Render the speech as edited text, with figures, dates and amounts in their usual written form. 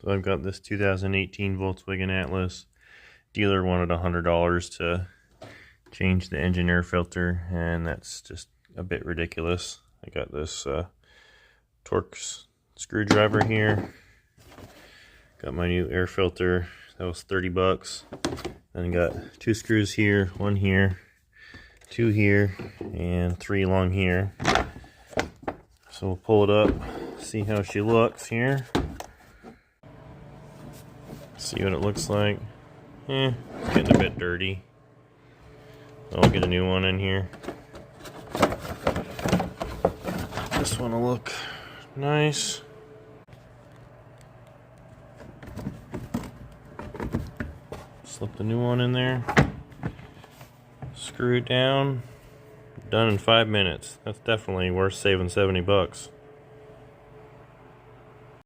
So I've got this 2018 Volkswagen Atlas. Dealer wanted $100 to change the engine air filter, and that's just a bit ridiculous. I got this Torx screwdriver here. Got my new air filter. That was 30 bucks. Then got 2 screws here, 1 here, 2 here, and 3 along here. So we'll pull it up, see how she looks here. See what it looks like. It's getting a bit dirty. I'll get a new one in here. This one will look nice. Slip the new one in there. Screw it down. Done in 5 minutes. That's definitely worth saving 70 bucks.